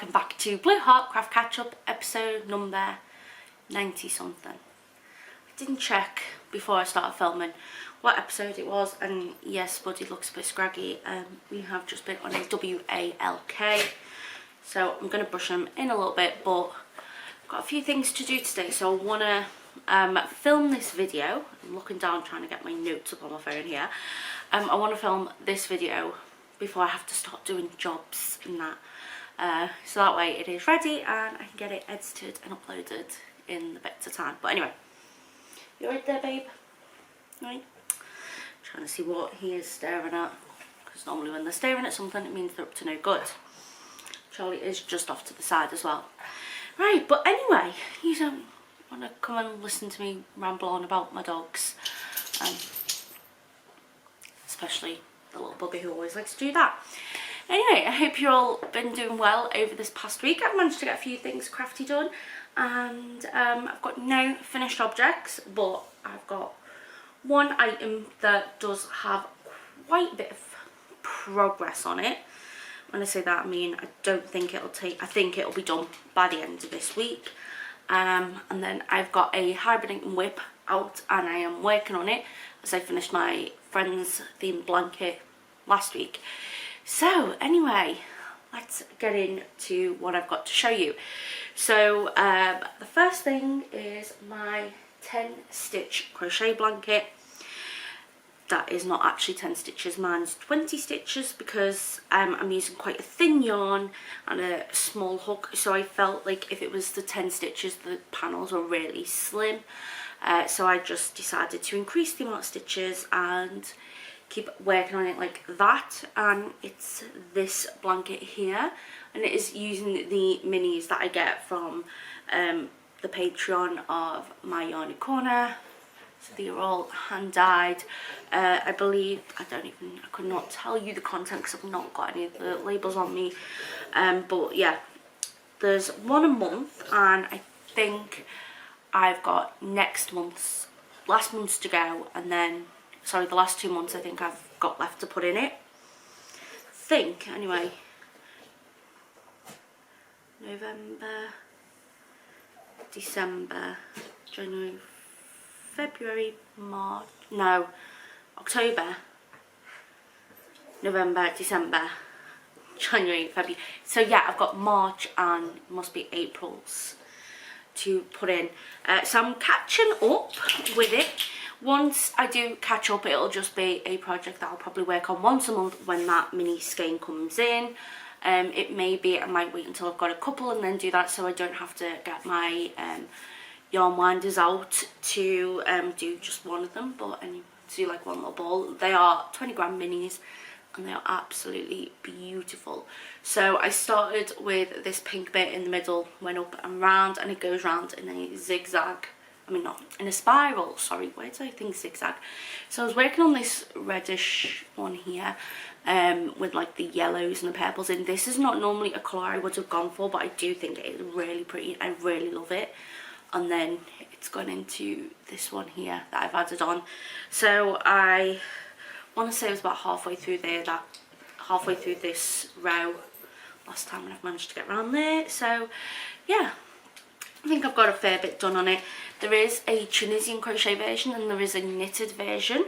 welcome back to Blue Heart Craft Catch-Up episode number 90 something. I didn't check before I started filming what episode it was, and yes, Buddy looks a bit scraggy. We have just been on a WALK, so I'm going to brush him in a little bit, but I've got a few things to do today, so I want to film this video. I'm looking down trying to get my notes up on my phone here. I want to film this video before I have to start doing jobs and that. So that way it is ready and I can get it edited and uploaded in the better time. But anyway, you right there, babe? Right? Trying to see what he is staring at, because normally when they're staring at something it means they're up to no good. Charlie is just off to the side as well. Right, but anyway, you don't want to come and listen to me ramble on about my dogs, especially the little bugger who always likes to do that. Anyway, I hope you've all been doing well over this past week. I've managed to get a few things crafty done, and I've got no finished objects, but I've got one item that does have quite a bit of progress on it. When I say that, I mean I don't think it'll take, I think it'll be done by the end of this week. And then I've got a hibernating whip out and I am working on it as I finished my friend's themed blanket last week. So anyway, let's get into what I've got to show you. So the first thing is my 10 stitch crochet blanket. That is not actually 10 stitches, mine's 20 stitches, because I'm using quite a thin yarn and a small hook, so I felt like if it was the 10 stitches the panels were really slim. So I just decided to increase the amount of stitches and keep working on it like that. And it's this blanket here, and it is using the minis that I get from the Patreon of My Yarny Corner. So they are all hand dyed. I believe, I could not tell you the content because I've not got any of the labels on me. But yeah, there's one a month, and I think I've got last month's to go, and then, sorry, the last 2 months I think I've got left to put in it. Anyway. November, December, January, February, March, no, October, November, December, January, February. So yeah, I've got March and must be April's to put in. So I'm catching up with it. Once I do catch up, it'll just be a project that I'll probably work on once a month when that mini skein comes in. It may be I might wait until I've got a couple and then do that, so I don't have to get my yarn winders out to do just one of them, but do like one little ball. They are 20 gram minis and they are absolutely beautiful. So I started with this pink bit in the middle, went up and round, and it goes round in a zigzag, I mean not in a spiral, sorry, where did I think zigzag? So I was working on this reddish one here with like the yellows and the purples in. This is not normally a colour I would have gone for, but I do think it is really pretty. I really love it. And then it's gone into this one here that I've added on. So I want to say it was about halfway through there, halfway through this row last time when I've managed to get around there. So yeah, I think I've got a fair bit done on it. There is a Tunisian crochet version and there is a knitted version.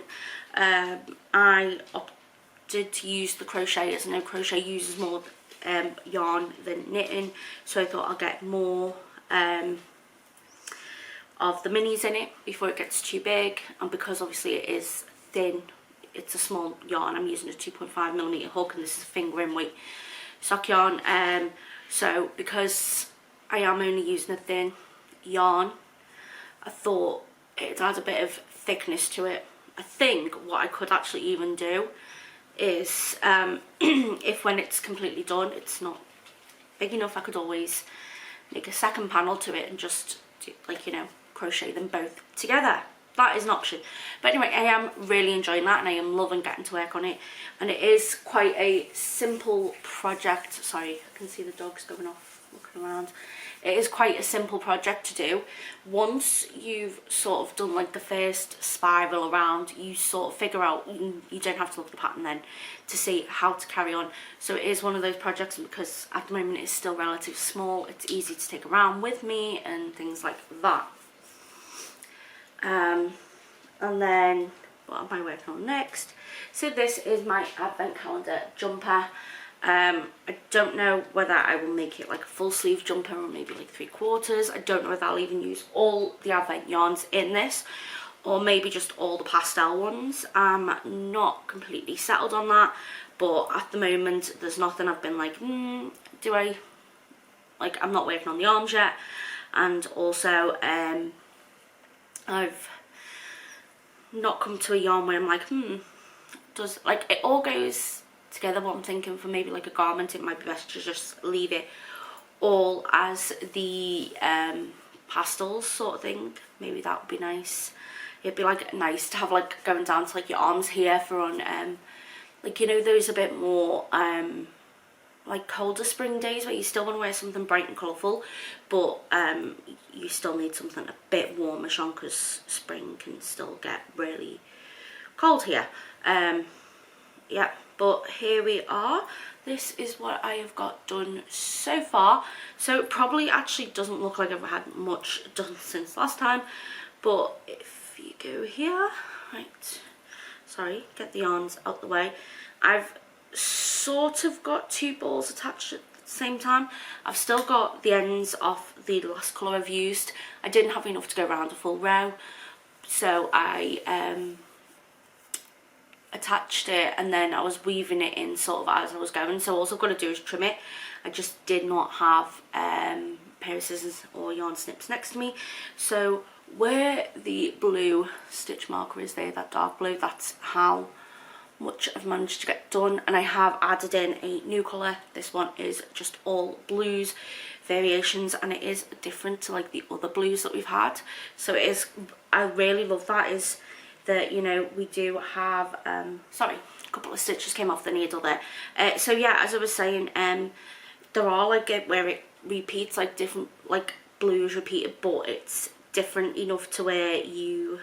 I opted to use the crochet, as I know crochet uses more yarn than knitting, so I thought I'll get more of the minis in it before it gets too big. And because obviously it is thin, it's a small yarn, I'm using a 2.5mm hook, and this is a fingering weight sock yarn. So because I am only using a thin yarn, I thought it'd add a bit of thickness to it. I think what I could actually even do is if when it's completely done it's not big enough, I could always make a second panel to it and just do, like, you know, crochet them both together. That is an option. But anyway, I am really enjoying that and I am loving getting to work on it, and it is quite a simple project. Sorry, I can see the dogs going off looking around. it is quite a simple project to do. Once you've sort of done like the first spiral around, you sort of figure out, you don't have to look at the pattern then to see how to carry on. So it is one of those projects, because at the moment it's still relatively small, it's easy to take around with me and things like that. And then what am I working on next? So this is my advent calendar jumper. I don't know whether I will make it like a full sleeve jumper or maybe like 3/4. I don't know whether I'll even use all the advent yarns in this or maybe just all the pastel ones. I'm not completely settled on that, but at the moment there's nothing I've been like, do I, like, I'm not working on the arms yet. And also I've not come to a yarn where I'm like, does, like, it all goes together, but I'm thinking for maybe like a garment it might be best to just leave it all as the pastels sort of thing. Maybe that would be nice. It'd be like nice to have like going down to like your arms here for on like, you know, those a bit more like colder spring days where you still want to wear something bright and colourful, but you still need something a bit warmish on, because spring can still get really cold here. Yeah, but here we are. This is what I have got done so far. So it probably actually doesn't look like I've had much done since last time, but if you go here, right, sorry, get the yarns out the way. I've sort of got 2 balls attached at the same time. I've still got the ends of the last colour I've used. I didn't have enough to go around a full row, so I attached it and then I was weaving it in sort of as I was going. So all I've got to do is trim it. I just did not have a pair of scissors or yarn snips next to me. So where the blue stitch marker is there, that dark blue, that's how much I've managed to get done. And I have added in a new colour. This one is just all blues variations, and it is different to like the other blues that we've had. So it is, I really love that, is that, you know, we do have sorry, a couple of stitches came off the needle there. So yeah, as I was saying, there are like where it repeats, like different like blues repeated, but it's different enough to where you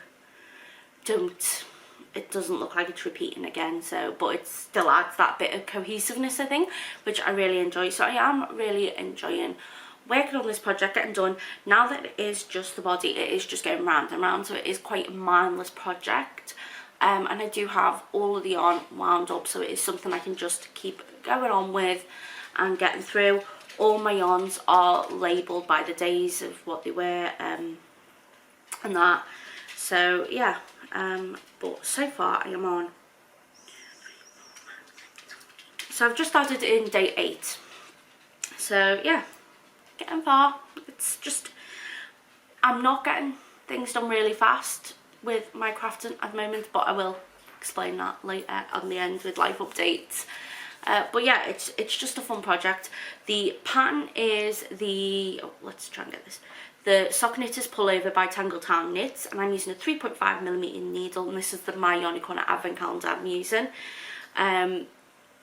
don't, it doesn't look like it's repeating again. So but it still adds that bit of cohesiveness, I think, which I really enjoy. So I am really enjoying working on this project, getting done. Now that it is just the body, it is just going round and round, so it is quite a mindless project. And I do have all of the yarn wound up, so it is something I can just keep going on with and getting through. All my yarns are labelled by the days of what they were and that. So yeah, but so far I am on, so I've just added in day 8. So yeah, getting far. It's just, I'm not getting things done really fast with my crafting at the moment, but I will explain that later on the end with life updates. But yeah, it's just a fun project. The pattern is the, oh, let's try and get this, the Sock Knitters Pullover by Tangletown Knits, and I'm using a 3.5mm needle, and this is the My Yarny Corner advent calendar I'm using. And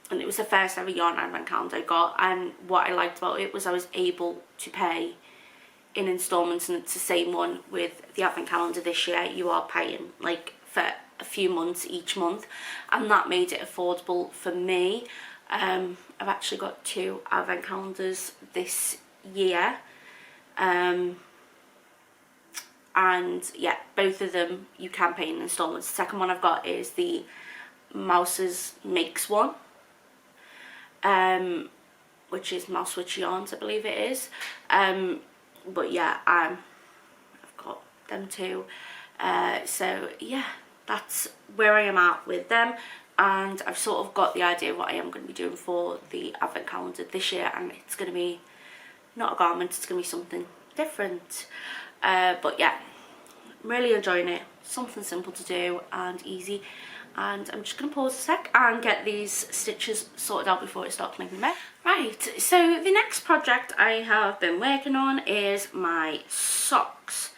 it was the first ever yarn advent calendar I got, and what I liked about it was I was able to pay in instalments, and it's the same one with the advent calendar this year. You are paying like for a few months each month, and that made it affordable for me. I've actually got 2 advent calendars this year, and yeah, both of them you can pay in instalments. The second one I've got is the Mouse's Makes one, which is Mouse Witch Yarns, I believe it is. But yeah, I've got them too. So yeah, that's where I am at with them, and I've sort of got the idea of what I am going to be doing for the advent calendar this year, and it's going to be not a garment, it's going to be something different. But yeah, I'm really enjoying it. Something simple to do and easy. And I'm just going to pause a sec and get these stitches sorted out before it starts making a mess. Right, so the next project I have been working on is my socks.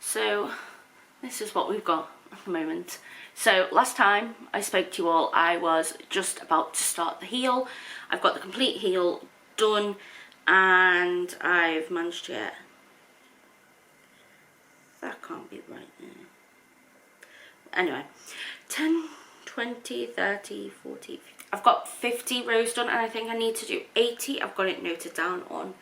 So this is what we've got at the moment. So last time I spoke to you all, I was just about to start the heel. I've got the complete heel done, and I've managed to get, that can't be right there. Anyway, 10, 20, 30, 40, 50. I've got 50 rows done, and I think I need to do 80. I've got it noted down on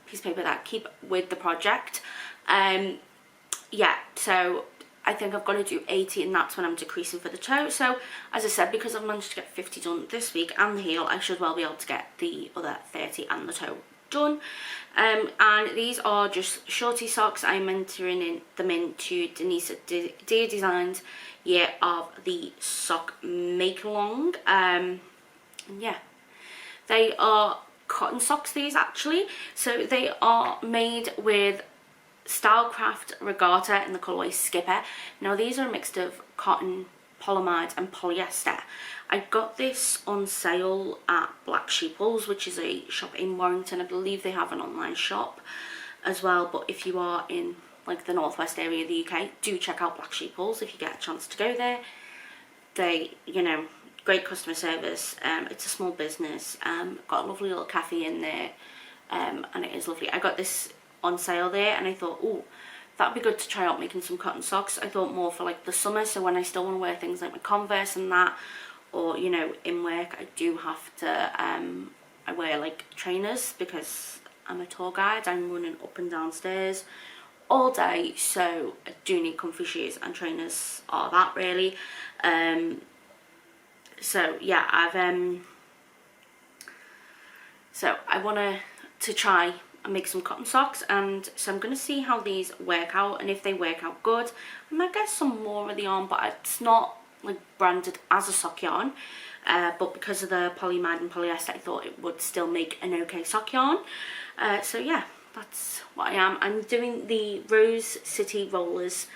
a piece of paper that I keep with the project. Yeah, so I think I've got to do 80, and that's when I'm decreasing for the toe. So as I said, because I've managed to get 50 done this week and the heel, I should well be able to get the other 30 and the toe done. And these are just shorty socks. I'm entering them into Denise Dear Designs Year of the Sock Make Along. And yeah, they are cotton socks, these actually. So they are made with Stylecraft Regatta in the colourway Skipper. Now these are a mix of cotton, polyamide and polyester. I got this on sale at Black Sheeples, which is a shop in Warrington. I believe they have an online shop as well, but if you are in like the northwest area of the UK, do check out Black Sheeples if you get a chance to go there. They, you know, great customer service. It's a small business. Got a lovely little cafe in there, and it is lovely. I got this on sale there, and I thought, oh, that'd be good to try out making some cotton socks. I thought more for like the summer, so when I still want to wear things like my Converse and that, or you know, in work I do have to I wear like trainers because I'm a tour guide. I'm running up and down stairs all day, so I do need comfy shoes, and trainers are that really. So yeah, so I want to try and make some cotton socks, and so I'm going to see how these work out, and if they work out good, I might get some more of the yarn, but it's not like branded as a sock yarn, but because of the polyamide and polyester, I thought it would still make an okay sock yarn. So yeah, that's what I am. I'm doing the Rose City Rollers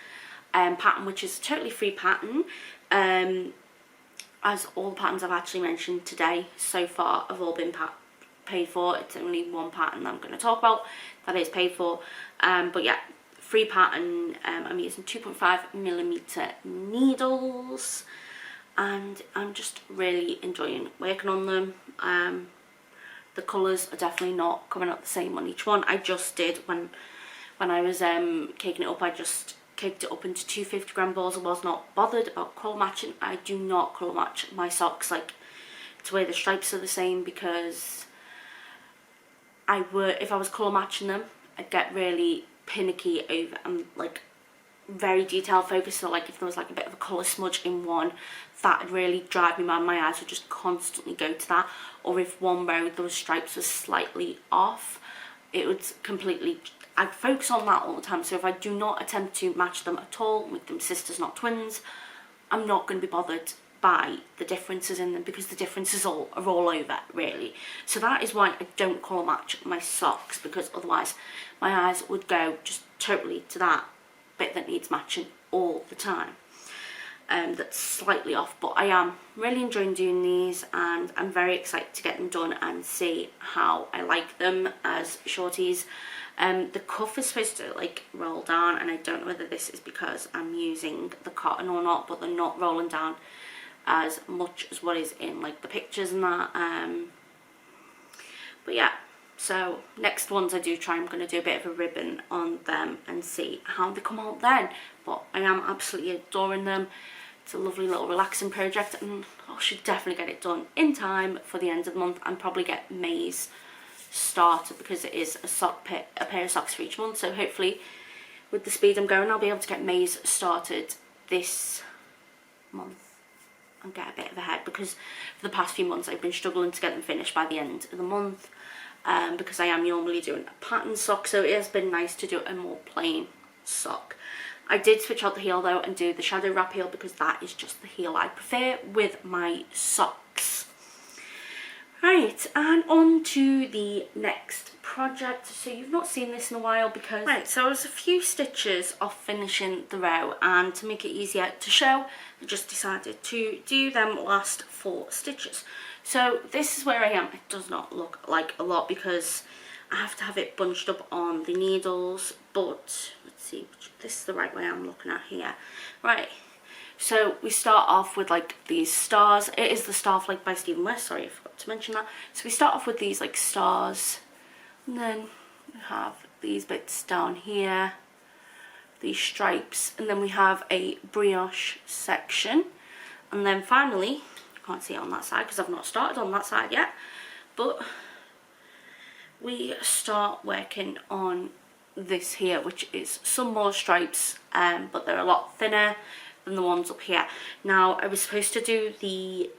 pattern, which is a totally free pattern, as all the patterns I've actually mentioned today so far have all been paid for. It's only one pattern that I'm going to talk about that is paid for, but yeah, free pattern. I'm using 2.5mm needles, and I'm just really enjoying working on them. The colours are definitely not coming out the same on each one. I just did, when I was caking it up, I just caked it up into 250 gram balls. I was not bothered about colour matching. I do not colour match my socks like to where the stripes are the same, because if I was colour matching them, I'd get really pinicky over and like very detail focused. So like if there was like a bit of a colour smudge in one, that would really drive me mad. My eyes would just constantly go to that. Or if one row those stripes were slightly off, it would completely, I'd focus on that all the time. So if I do not attempt to match them at all, make them sisters not twins, I'm not going to be bothered by the differences in them, because the differences are all over really. So that is why I don't colour match my socks, because otherwise my eyes would go just totally to that bit that needs matching all the time. That's slightly off, but I am really enjoying doing these, and I'm very excited to get them done and see how I like them as shorties. The cuff is supposed to like roll down, and I don't know whether this is because I'm using the cotton or not, but they're not rolling down as much as what is in like the pictures and that. But yeah, so next ones I do try, I'm going to do a bit of a ribbon on them and see how they come out then. But I am absolutely adoring them. It's a lovely little relaxing project, and I should definitely get it done in time for the end of the month, and probably get May's started, because it is a pair of socks for each month. So hopefully with the speed I'm going, I'll be able to get May's started this month and get a bit of a head, because for the past few months I've been struggling to get them finished by the end of the month, because I am normally doing a pattern sock, so it has been nice to do a more plain sock. I did switch out the heel though and do the shadow wrap heel, because that is just the heel I prefer with my socks. Right, and on to the next project. So you've not seen this in a while, because right, so I was a few stitches off finishing the row, and to make it easier to show, I just decided to do them last 4 stitches. So this is where I am. It does not look like a lot because I have to have it bunched up on the needles, but let's see, this is the right way I'm looking at here. Right, so we start off with like these stars. It is the Starflake by Stephen West, sorry I forgot to mention that. So we start off with these like stars And then we have these bits down here, these stripes, and then we have a brioche section. And then finally, you can't see it on that side because I've not started on that side yet, but we start working on this here, which is some more stripes, but they're a lot thinner than the ones up here. Now, I was supposed to do the,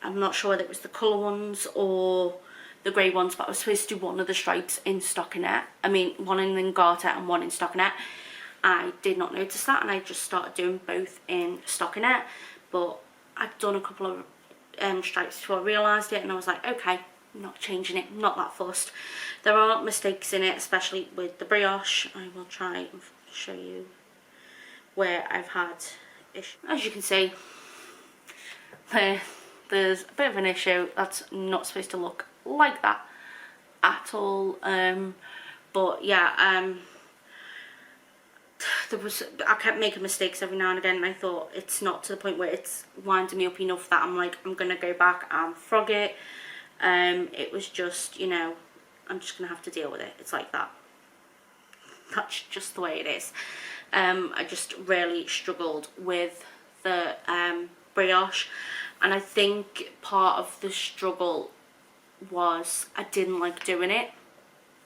I'm not sure whether it was the colour ones or the grey ones, but I was supposed to do one of the stripes in stockinette. I mean, one in garter and one in stockinette. I did not notice that, and I just started doing both in stockinette, but I'd done a couple of stripes before I realised it, and I was like, okay, I'm not changing it, not that fussed. There are mistakes in it, especially with the brioche. I will try and show you where I've had issues. As you can see, there's a bit of an issue. That's not supposed to look like that at all. But yeah, I kept making mistakes every now and again, and I thought it's not to the point where it's winding me up enough that I'm like, I'm gonna go back and frog it. It was just, you know, I'm just gonna have to deal with it. It's like that. That's just the way it is. I just really struggled with the brioche, and I think part of the struggle was I didn't like doing it.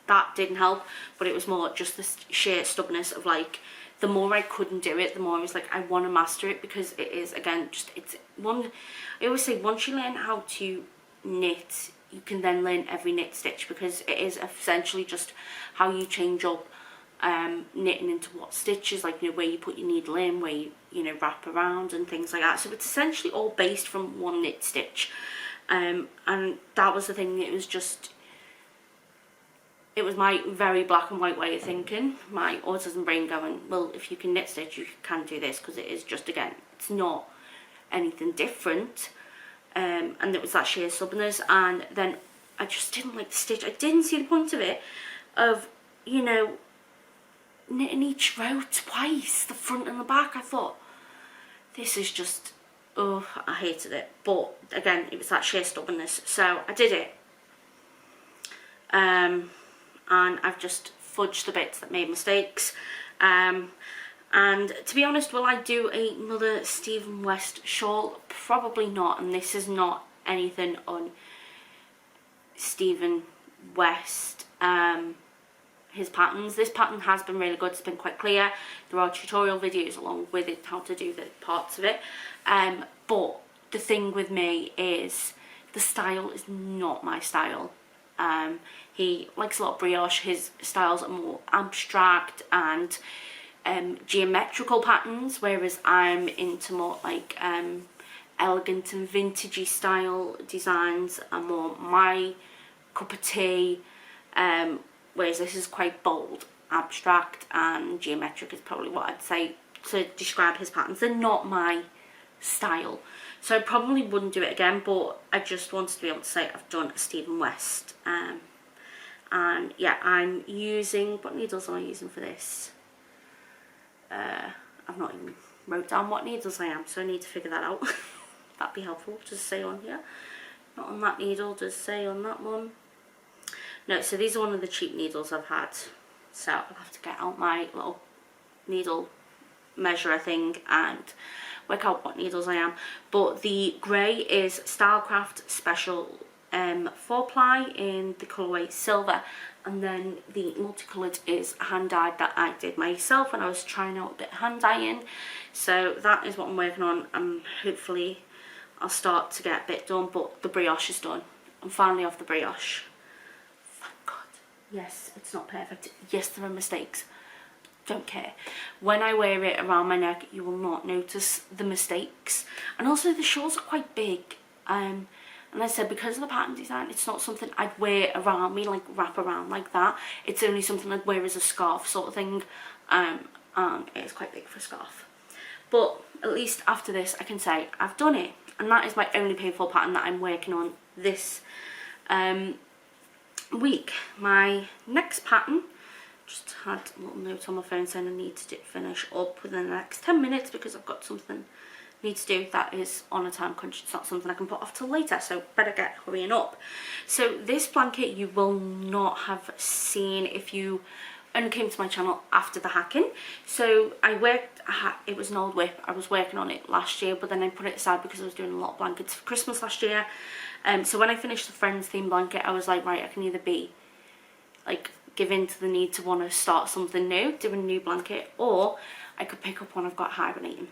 That didn't help, but it was more just the sheer stubbornness of, like, the more I couldn't do it, the more I was like, I want to master it, because it is, again, just, it's one, I always say, once you learn how to knit, you can then learn every knit stitch, because it is essentially just how you change up knitting into what stitches, like, you know, where you put your needle in, where you know, wrap around and things like that. So it's essentially all based from one knit stitch, and that was the thing. It was just, it was my very black and white way of thinking, my autism brain going, well, if you can knit stitch, you can do this, because it is just, again, it's not anything different. And it was that sheer stubbornness, and then I just didn't like the stitch. I didn't see the point of it, of, you know, knitting each row twice, the front and the back. I thought, this is just, oh, I hated it. But again, it was that sheer stubbornness, so I did it. And I've just fudged the bits that made mistakes. And to be honest, will I do another Stephen West shawl? Probably not, and this is not anything on Stephen West, his patterns. This pattern has been really good, it's been quite clear. There are tutorial videos along with it, how to do the parts of it. But the thing with me is, the style is not my style. He likes a lot of brioche. His styles are more abstract and geometrical patterns, whereas I'm into more like elegant and vintagey style designs, are more my cup of tea, whereas this is quite bold, abstract and geometric is probably what I'd say to describe his patterns. They're not my style, so I probably wouldn't do it again, but I just wanted to be able to say I've done a Stephen West. And yeah, I'm using, what needles am I using for this? I've not even wrote down what needles I am, so I need to figure that out. That'd be helpful, just say on here. Not on that needle, just say on that one. No, so these are one of the cheap needles I've had, so I'll have to get out my little needle measurer thing and work out what needles I am. But the grey is Stylecraft Special 4-ply in the colourway Silver, and then the multicoloured is hand dyed that I did myself when I was trying out a bit of hand dyeing. So that is what I'm working on, and hopefully I'll start to get a bit done. But the brioche is done. I'm finally off the brioche. Thank God. Yes, it's not perfect. Yes, there are mistakes. Don't care. When I wear it around my neck, you will not notice the mistakes. And also the shawls are quite big. And I said, because of the pattern design, it's not something I'd wear around me, like wrap around like that. It's only something I'd wear as a scarf sort of thing. And it's quite big for a scarf. But at least after this, I can say I've done it. And that is my only painful pattern that I'm working on this week. My next pattern, just had a little note on my phone saying I need to finish up within the next 10 minutes because I've got something I need to do that is on a time crunch. It's not something I can put off till later, so better get hurrying up. So this blanket you will not have seen if you only came to my channel after the hacking. So it was an old whip. I was working on it last year, but then I put it aside because I was doing a lot of blankets for Christmas last year. So when I finished the Friends theme blanket, I was like, right, I can either be like give in to the need to want to start something new, do a new blanket, or I could pick up one I've got hibernating.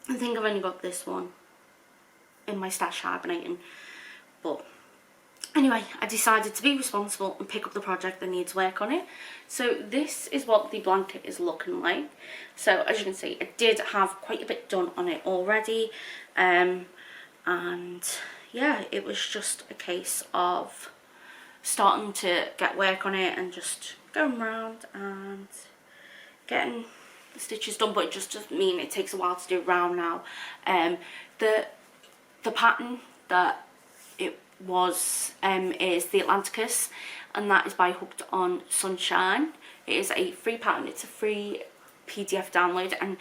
I think I've only got this one in my stash hibernating, but anyway, I decided to be responsible and pick up the project that needs work on it. So this is what the blanket is looking like. So as you can see, I did have quite a bit done on it already, and yeah, it was just a case of starting to get work on it and just going around and getting the stitches done, but it just doesn't mean it takes a while to do it round now. The pattern that it was is the Atlanticus, and that is by Hooked on Sunshine. It is a free pattern, it's a free PDF download, and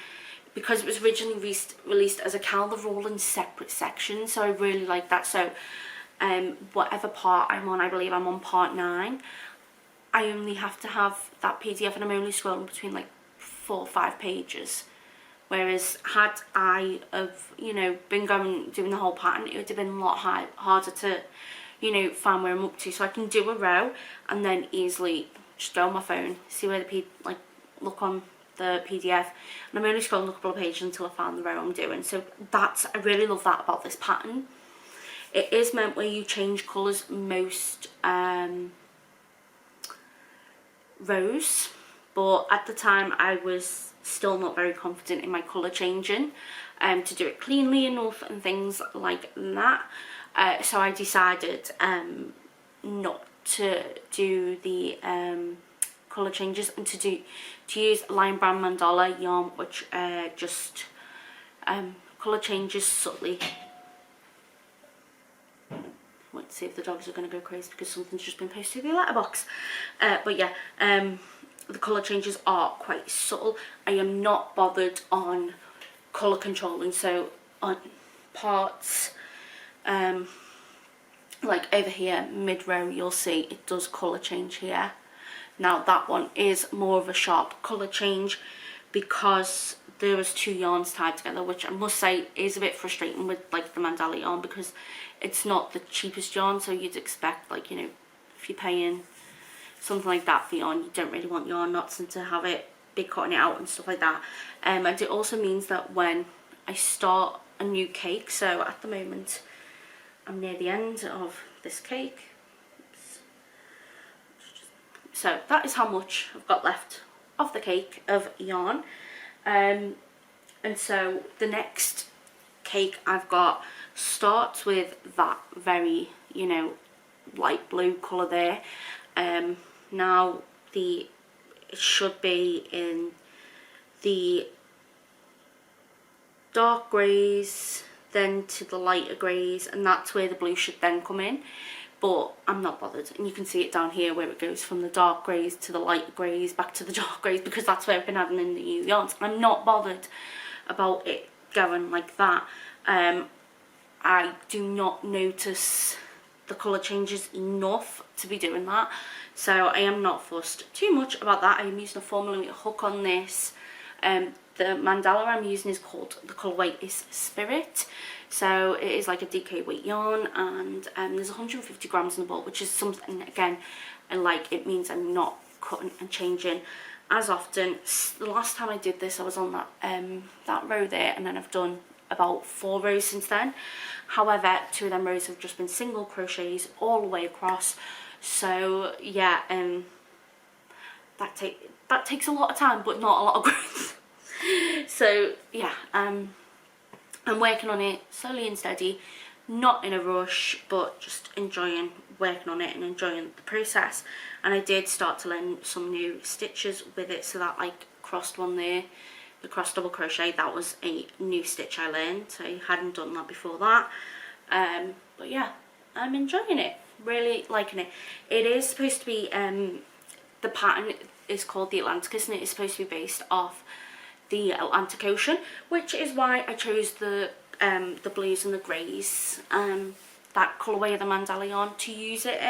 because it was originally released as a cal, they're all in separate sections, so I really like that. So whatever part I'm on, I believe I'm on part 9, I only have to have that PDF, and I'm only scrolling between like 4 or 5 pages. Whereas had I have, you know, been doing the whole pattern, it would have been a lot harder to, you know, find where I'm up to. So I can do a row and then easily just go on my phone, see where the like look on the PDF, and I'm only scrolling a couple of pages until I find the row I'm doing. So I really love that about this pattern. It is meant where you change colours most rows, but at the time I was still not very confident in my colour changing to do it cleanly enough and things like that. So I decided not to do the colour changes and to use Lion Brand Mandala yarn, which just colour changes subtly. Let's see if the dogs are going to go crazy because something's just been posted in the letterbox. But yeah, the colour changes are quite subtle. I am not bothered on colour controlling, so on parts like over here mid row, you'll see it does colour change here. Now that one is more of a sharp colour change because there was 2 yarns tied together, which I must say is a bit frustrating with like the mandala yarn because it's not the cheapest yarn. So you'd expect, like, you know, if you're paying something like that for yarn, you don't really want yarn knots and to have it be cutting it out and stuff like that. And it also means that when I start a new cake, so at the moment I'm near the end of this cake. Oops. So that is how much I've got left of the cake of yarn. And so the next cake I've got starts with that very, you know, light blue colour there. Now it should be in the dark greys, then to the lighter greys, and that's where the blue should then come in. But I'm not bothered, and you can see it down here where it goes from the dark greys to the light greys back to the dark greys, because that's where I've been adding in the new yarns. I'm not bothered about it going like that. I do not notice the colour changes enough to be doing that, so I am not fussed too much about that. I am using a 4mm hook on this. The mandala I'm using is called, the colour weight is Spirit, so it is like a DK weight yarn, and there's 150 grams in the ball, which is something, again, I like. It means I'm not cutting and changing as often. The last time I did this, I was on that row there, and then I've done about 4 rows since then. However, 2 of them rows have just been single crochets all the way across. So yeah, that takes a lot of time, but not a lot of growth. So yeah, I'm working on it slowly and steady, not in a rush, but just enjoying working on it and enjoying the process. And I did start to learn some new stitches with it, so that like crossed one there, the cross double crochet, that was a new stitch I learned. I hadn't done that before that. But yeah, I'm enjoying it, really liking it. It is supposed to be the pattern is called the Atlanticus, and it is supposed to be based off the Atlantic Ocean, which is why I chose the blues and the greys, that colourway of the mandala yarn to use it.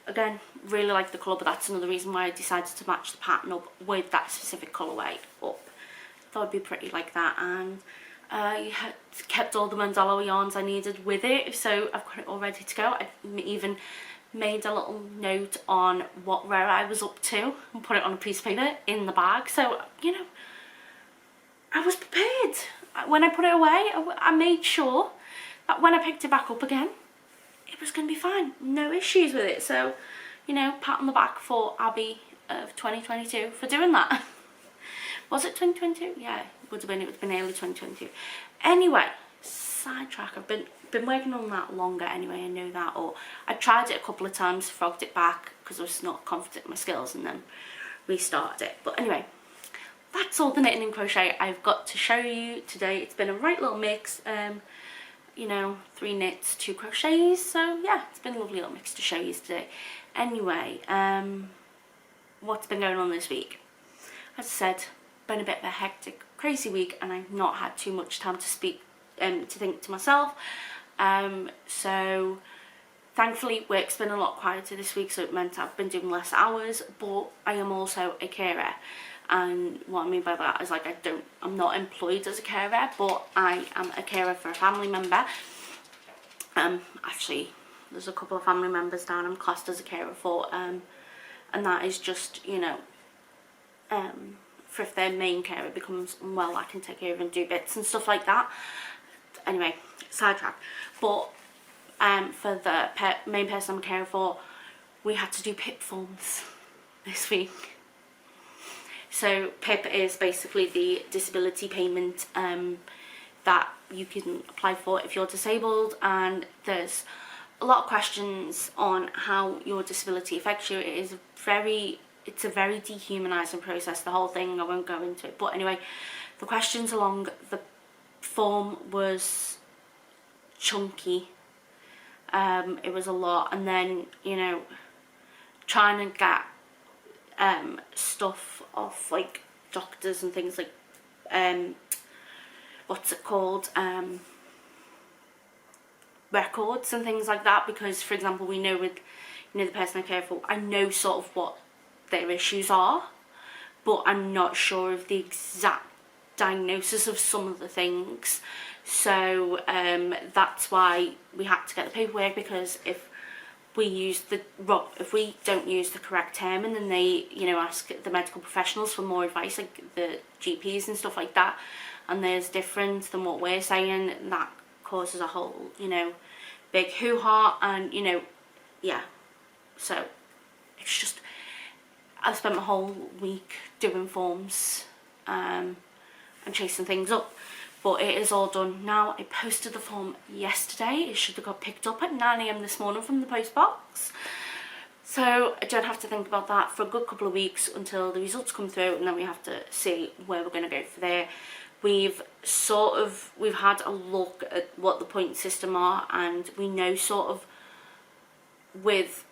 Again, really like the colour, but that's another reason why I decided to match the pattern up with that specific colourway up. Thought it'd be pretty like that, and I had kept all the mandala yarns I needed with it, so I've got it all ready to go. I even made a little note on what row I was up to and put it on a piece of paper in the bag, so you know, I was prepared. When I put it away, I made sure that when I picked it back up again, it was going to be fine, no issues with it. So, you know, pat on the back for Abby of 2022 for doing that. Was it 2022? Yeah, it would have been early 2022. Anyway, sidetrack. I've been working on that longer anyway, I know that. Or I tried it a couple of times, frogged it back because I was not confident in my skills, and then restarted it. But anyway, that's all the knitting and crochet I've got to show you today. It's been a right little mix. You know, 3 knits, 2 crochets, so yeah, it's been a lovely little mix to show you today. Anyway, what's been going on this week? As I said, been a bit of a hectic, crazy week, and I've not had too much time to speak, to think to myself. So thankfully work's been a lot quieter this week, so it meant I've been doing less hours, but I am also a carer. And what I mean by that is, like, I'm not employed as a carer, but I am a carer for a family member. Actually, there's a couple of family members down I'm classed as a carer for, and that is just, you know, for if their main carer becomes unwell, I can take over and do bits and stuff like that. Anyway, sidetrack. But for the main person I'm caring for, we had to do PIP forms this week. So PIP is basically the disability payment that you can apply for if you're disabled, and there's a lot of questions on how your disability affects you. It's a very dehumanising process, the whole thing. I won't go into it, but anyway, the questions along the form was chunky. It was a lot, and then, you know, trying to get stuff off, like, doctors and things, like, what's it called, records and things like that, because, for example, we know with, you know, the person I care for, I know sort of what their issues are, but I'm not sure of the exact diagnosis of some of the things. So that's why we had to get the paperwork, because if we don't use the correct term, and then they, you know, ask the medical professionals for more advice, like the GPs and stuff like that, and there's different than what we're saying, and that causes a whole, you know, big hoo-ha, and, you know, yeah. So it's just, I've spent my whole week doing forms and chasing things up. But it is all done now. I posted the form yesterday. It should have got picked up at 9 AM this morning from the post box. So I don't have to think about that for a good couple of weeks until the results come through, and then we have to see where we're going to go for there. We've had a look at what the point system are, and we know sort of with,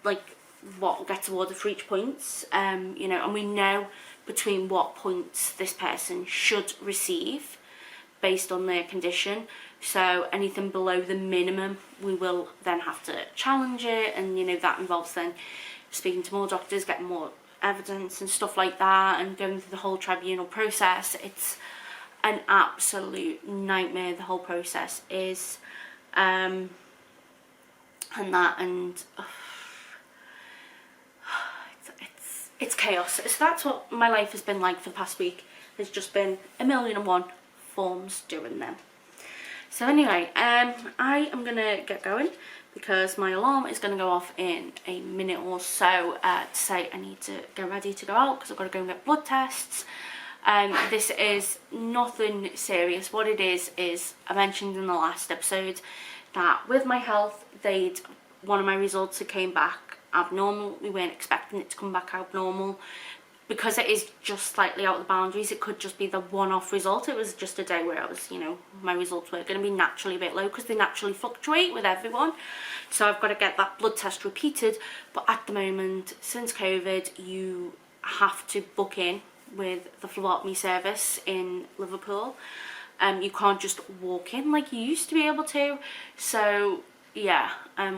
like, what gets awarded for each points, you know, and we know between what points this person should receive based on their condition. So anything below the minimum, we will then have to challenge it, and, you know, that involves then speaking to more doctors, getting more evidence and stuff like that, and going through the whole tribunal process. It's an absolute nightmare, the whole process is, and it's chaos. So that's what my life has been like for the past week. There's just been 1,000,001 forms doing them. So anyway, I am gonna get going because my alarm is gonna go off in a minute or so to say I need to get ready to go out because I've got to go and get blood tests. This is nothing serious. What it is I mentioned in the last episode that with my health, one of my results had came back abnormal. We weren't expecting it to come back abnormal. Because it is just slightly out of the boundaries, it could just be the one-off result. It was just a day where I was, you know, my results were going to be naturally a bit low because they naturally fluctuate with everyone. So I've got to get that blood test repeated. But at the moment, since COVID, you have to book in with the phlebotomy service in Liverpool. You can't just walk in like you used to be able to. So yeah,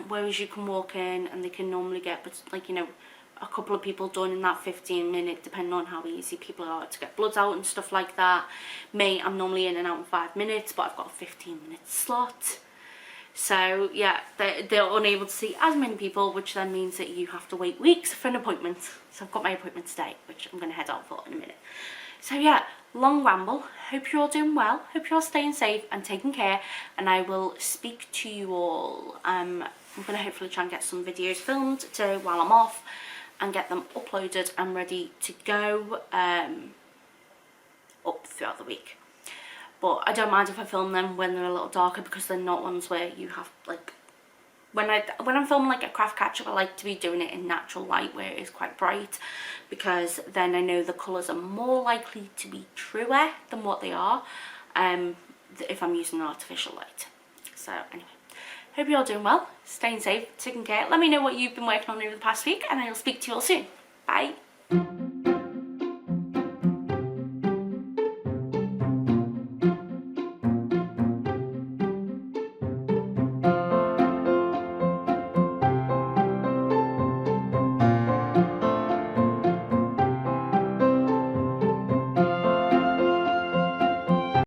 whereas you can walk in and they can normally get, like, you know, a couple of people done in that 15-minute, depending on how easy people are to get bloods out and stuff like that. Me, I'm normally in and out in 5 minutes, but I've got a 15-minute slot. So yeah, they're unable to see as many people, which then means that you have to wait weeks for an appointment. So I've got my appointment today, which I'm going to head out for in a minute. So yeah, long ramble. Hope you're all doing well. Hope you're all staying safe and taking care. And I will speak to you all. I'm going to hopefully try and get some videos filmed while I'm off and get them uploaded and ready to go up throughout the week. But I don't mind if I film them when they're a little darker, because they're not ones where you have, like, when I'm filming like a craft catch-up, I like to be doing it in natural light where it is quite bright, because then I know the colours are more likely to be truer than what they are if I'm using an artificial light. So anyway, hope you're all doing well, staying safe, taking care. Let me know what you've been working on over the past week, and I'll speak to you all soon. Bye.